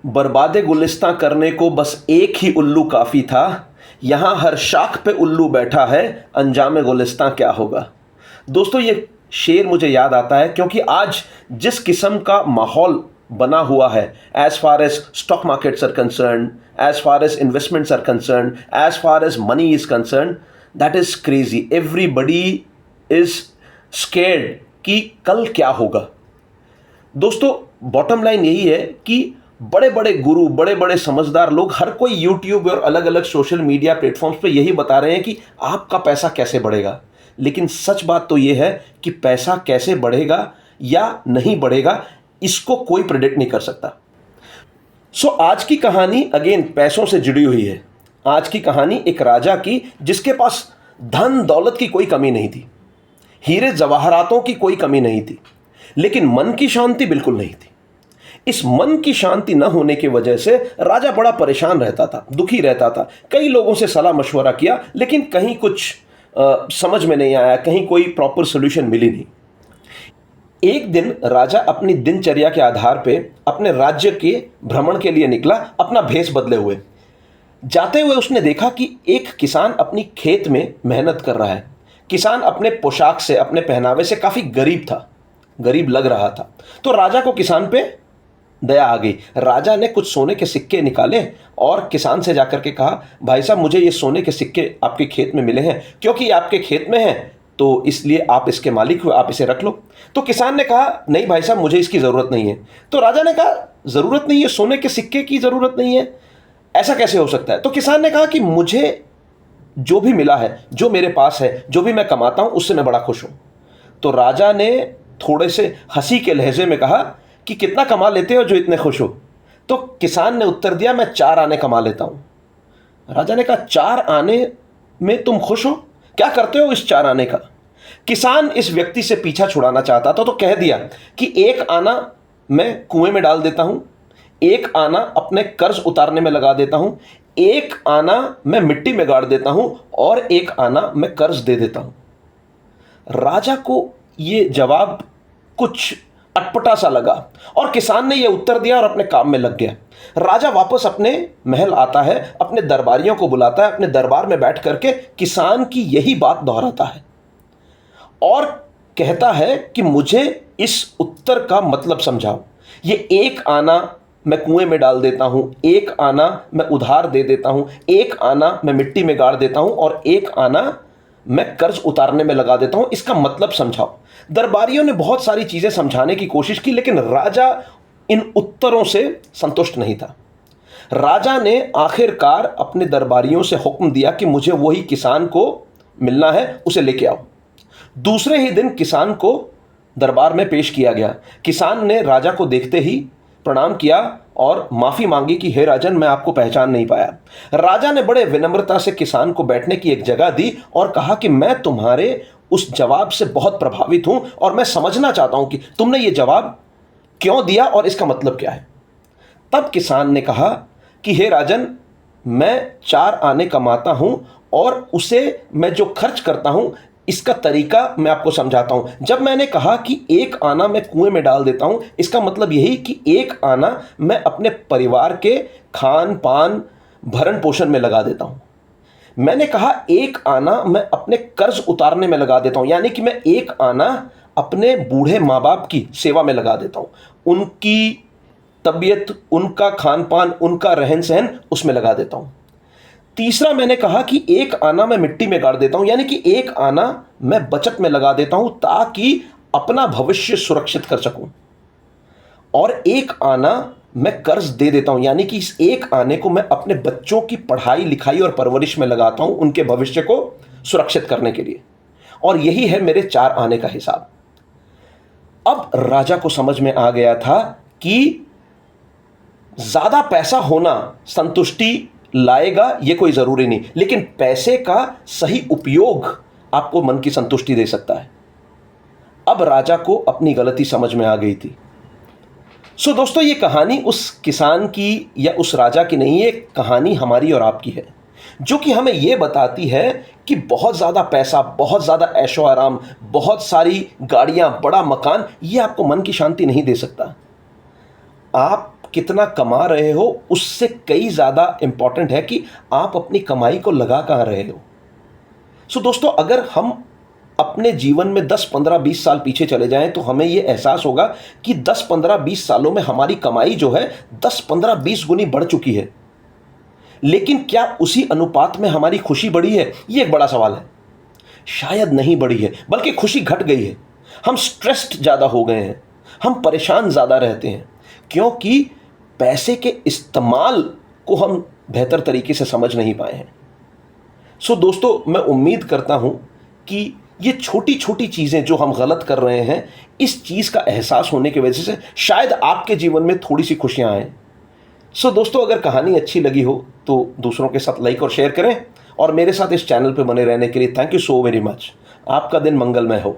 बर्बादे गुलिस्तां करने को बस एक ही उल्लू काफ़ी था। यहाँ हर शाख पे उल्लू बैठा है, अंजामे गुलिस्तां क्या होगा। दोस्तों, ये शेर मुझे याद आता है क्योंकि आज जिस किस्म का माहौल बना हुआ है, as far as stock markets are concern, as far as investments are concern, as far as money is concern, that is crazy. Everybody is scared कि कल क्या होगा। दोस्तों, बॉटम लाइन यही है कि बड़े बड़े गुरु, बड़े बड़े समझदार लोग, हर कोई यूट्यूब और अलग अलग सोशल मीडिया प्लेटफॉर्म्स पे यही बता रहे हैं कि आपका पैसा कैसे बढ़ेगा। लेकिन सच बात तो ये है कि पैसा कैसे बढ़ेगा या नहीं बढ़ेगा, इसको कोई प्रेडिक्ट नहीं कर सकता। सो आज की कहानी अगेन पैसों से जुड़ी हुई है। आज की कहानी एक राजा की जिसके पास धन दौलत की कोई कमी नहीं थी, हीरे जवाहरातों की कोई कमी नहीं थी, लेकिन मन की शांति बिल्कुल नहीं थी। इस मन की शांति न होने की वजह से राजा बड़ा परेशान रहता था, दुखी रहता था। कई लोगों से सलाह मशवरा किया, लेकिन कहीं कुछ समझ में नहीं आया, कहीं कोई प्रॉपर सोल्यूशन मिली नहीं। एक दिन राजा अपनी दिनचर्या के आधार पे अपने राज्य के भ्रमण के लिए निकला, अपना भेष बदले हुए। जाते हुए उसने देखा कि एक किसान अपनी खेत में मेहनत कर रहा है। किसान अपने पोशाक से, अपने पहनावे से काफ़ी गरीब था, गरीब लग रहा था। तो राजा को किसान पे दया आ गई। राजा ने कुछ सोने के सिक्के निकाले और किसान से जाकर के कहा, भाई साहब, मुझे ये सोने के सिक्के आपके खेत में मिले हैं, क्योंकि ये आपके खेत में हैं तो इसलिए आप इसके मालिक हो, आप इसे रख लो। तो किसान ने कहा, नहीं भाई साहब, मुझे इसकी ज़रूरत नहीं है। तो राजा ने कहा, ज़रूरत नहीं है, सोने के सिक्के की ज़रूरत नहीं है, ऐसा कैसे हो सकता है। तो किसान ने कहा कि मुझे जो भी मिला है, जो मेरे पास है, जो भी मैं कमाता हूँ, उससे मैं बड़ा खुश हूँ। तो राजा ने थोड़े से हंसी के लहजे में कहा कि कितना कमा लेते हो जो इतने खुश हो। तो किसान ने उत्तर दिया, मैं 4 आने कमा लेता हूँ। राजा ने कहा, 4 आने में तुम खुश हो? क्या करते हो इस 4 आने का? किसान इस व्यक्ति से पीछा छुड़ाना चाहता था, तो कह दिया कि 1 आना मैं कुएं में डाल देता हूँ, 1 आना अपने कर्ज उतारने में लगा देता हूँ, 1 आना मैं मिट्टी में गाड़ देता हूँ और 1 आना मैं कर्ज दे देता हूँ। राजा को ये जवाब कुछ अटपटा सा लगा और किसान ने यह उत्तर दिया और अपने काम में लग गया। राजा वापस अपने महल आता है, अपने दरबारियों को बुलाता है, अपने दरबार में बैठ करके किसान की यही बात दोहराता है और कहता है कि मुझे इस उत्तर का मतलब समझाओ। ये 1 आना मैं कुएं में डाल देता हूँ, 1 आना मैं उधार दे देता हूँ, 1 आना मैं मिट्टी में गाड़ देता हूँ और 1 आना मैं कर्ज उतारने में लगा देता हूं, इसका मतलब समझाओ। दरबारियों ने बहुत सारी चीजें समझाने की कोशिश की, लेकिन राजा इन उत्तरों से संतुष्ट नहीं था। राजा ने आखिरकार अपने दरबारियों से हुक्म दिया कि मुझे वही किसान को मिलना है, उसे लेके आओ। दूसरे ही दिन किसान को दरबार में पेश किया गया। किसान ने राजा को देखते ही प्रणाम किया और माफ़ी मांगी कि हे राजन, मैं आपको पहचान नहीं पाया। राजा ने बड़े विनम्रता से किसान को बैठने की एक जगह दी और कहा कि मैं तुम्हारे उस जवाब से बहुत प्रभावित हूं और मैं समझना चाहता हूं कि तुमने ये जवाब क्यों दिया और इसका मतलब क्या है। तब किसान ने कहा कि हे राजन, मैं 4 आने कमाता हूं और उसे मैं जो खर्च करता हूं, इसका तरीका मैं आपको समझाता हूं। जब मैंने कहा कि 1 आना मैं कुएं में डाल देता हूं, इसका मतलब यही कि 1 आना मैं अपने परिवार के खान पान भरण पोषण में लगा देता हूं। मैंने कहा 1 आना मैं अपने कर्ज उतारने में लगा देता हूं, यानी कि मैं 1 आना अपने बूढ़े माँ बाप की सेवा में लगा देता हूं, उनकी तबीयत, उनका खान पान, उनका रहन सहन, उसमें लगा देता हूं। तीसरा मैंने कहा कि 1 आना मैं मिट्टी में गाड़ देता हूं, यानी कि 1 आना मैं बचत में लगा देता हूं ताकि अपना भविष्य सुरक्षित कर सकूं, और 1 आना मैं कर्ज दे देता हूं, यानी कि इस 1 आने को मैं अपने बच्चों की पढ़ाई लिखाई और परवरिश में लगाता हूं, उनके भविष्य को सुरक्षित करने के लिए। और यही है मेरे 4 आने का हिसाब। अब राजा को समझ में आ गया था कि ज्यादा पैसा होना संतुष्टि लाएगा, ये कोई जरूरी नहीं, लेकिन पैसे का सही उपयोग आपको मन की संतुष्टि दे सकता है। अब राजा को अपनी गलती समझ में आ गई थी। सो दोस्तों, ये कहानी उस किसान की या उस राजा की नहीं है, कहानी हमारी और आपकी है, जो कि हमें यह बताती है कि बहुत ज़्यादा पैसा, बहुत ज़्यादा ऐशो आराम, बहुत सारी गाड़ियाँ, बड़ा मकान, ये आपको मन की शांति नहीं दे सकता। आप कितना कमा रहे हो उससे कई ज़्यादा इंपॉर्टेंट है कि आप अपनी कमाई को लगा कहाँ रहे हो। सो दोस्तों, अगर हम अपने जीवन में 10, 15, 20 साल पीछे चले जाएं तो हमें यह एहसास होगा कि 10, 15, 20 सालों में हमारी कमाई जो है 10, 15, 20 गुनी बढ़ चुकी है। लेकिन क्या उसी अनुपात में हमारी खुशी बढ़ी है? यह एक बड़ा सवाल है। शायद नहीं बढ़ी है, बल्कि खुशी घट गई है। हम स्ट्रेस्ड ज़्यादा हो गए हैं, हम परेशान ज़्यादा रहते हैं, क्योंकि पैसे के इस्तेमाल को हम बेहतर तरीके से समझ नहीं पाए हैं। सो दोस्तों, मैं उम्मीद करता हूं कि ये छोटी छोटी चीज़ें जो हम गलत कर रहे हैं, इस चीज़ का एहसास होने की वजह से शायद आपके जीवन में थोड़ी सी खुशियां आएँ। सो दोस्तों, अगर कहानी अच्छी लगी हो तो दूसरों के साथ लाइक और शेयर करें, और मेरे साथ इस चैनल पर बने रहने के लिए thank you so very much. आपका दिन मंगलमय हो।